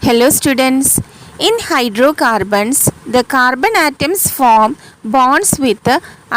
Hello students. In hydrocarbons, the carbon atoms form bonds with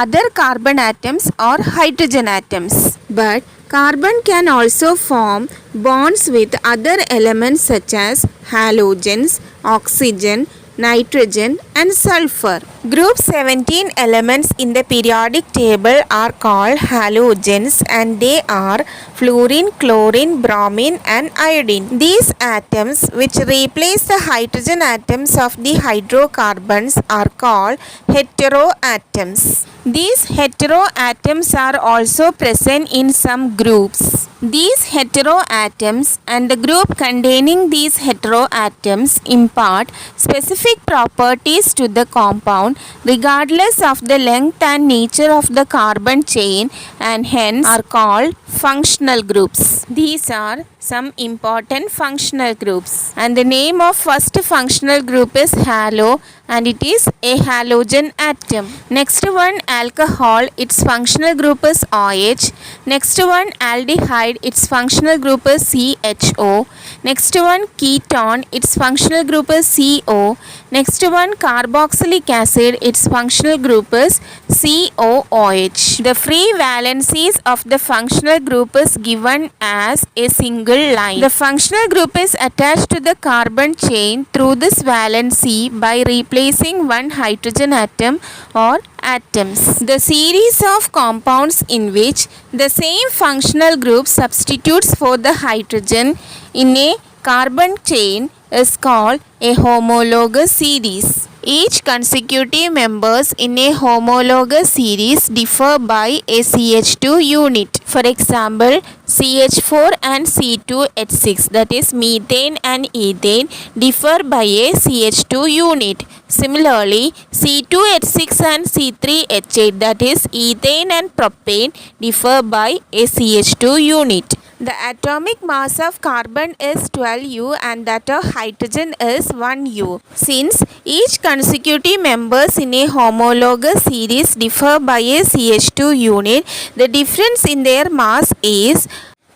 other carbon atoms or hydrogen atoms. But carbon can also form bonds with other elements such as halogens, oxygen, nitrogen and sulfur. Group 17 elements in the periodic table are called halogens and they are fluorine, chlorine, bromine and iodine. These atoms which replace the hydrogen atoms of the hydrocarbons are called heteroatoms. These heteroatoms are also present in some groups. These heteroatoms and the group containing these heteroatoms impart specific properties to the compound regardless of the length and nature of the carbon chain and hence are called functional groups. These are some important functional groups, and the name of first functional group is halo and it is a halogen atom. Next one, alcohol, its functional group is OH. Next one, aldehyde, its functional group is CHO. Next one, ketone, its functional group is CO. Next one, carboxylic acid, its functional group is COOH. The free valencies of the functional group is given as a single line. The functional group is attached to the carbon chain through this valency by replacing one hydrogen atom or atoms. The series of compounds in which the same functional group substitutes for the hydrogen in a carbon chain is called a homologous series. Each consecutive members in a homologous series differ by a CH2 unit. For example, CH4 and C2H6, that is methane and ethane, differ by a CH2 unit. Similarly, C2H6 and C3H8, that is ethane and propane, differ by a CH2 unit. The atomic mass of carbon is 12U and that of hydrogen is 1U. Since each consecutive members in a homologous series differ by a CH2 unit, the difference in their mass is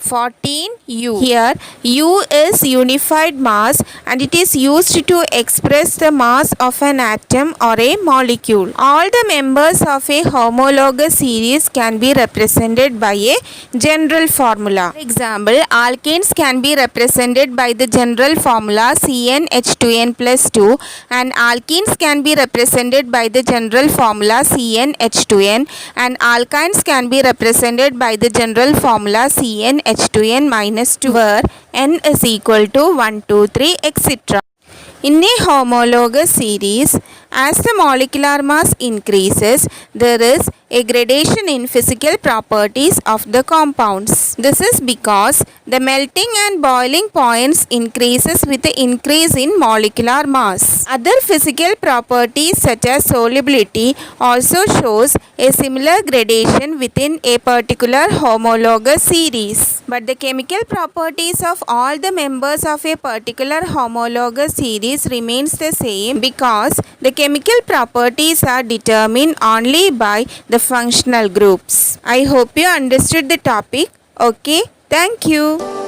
14U. Here U is unified mass and it is used to express the mass of an atom or a molecule. All the members of a homologous series can be represented by a general formula. For example, alkanes can be represented by the general formula CnH2n plus 2 and alkenes can be represented by the general formula CnH2n and alkynes can be represented by the general formula CnH2n minus 2 where n is equal to 1, 2, 3, etc. In a homologous series, as the molecular mass increases, there is a gradation in physical properties of the compounds. This is because the melting and boiling points increases with the increase in molecular mass. Other physical properties such as solubility also shows a similar gradation within a particular homologous series. But the chemical properties of all the members of a particular homologous series remains the same because the chemical properties are determined only by the functional groups. I hope you understood the topic. Okay, thank you.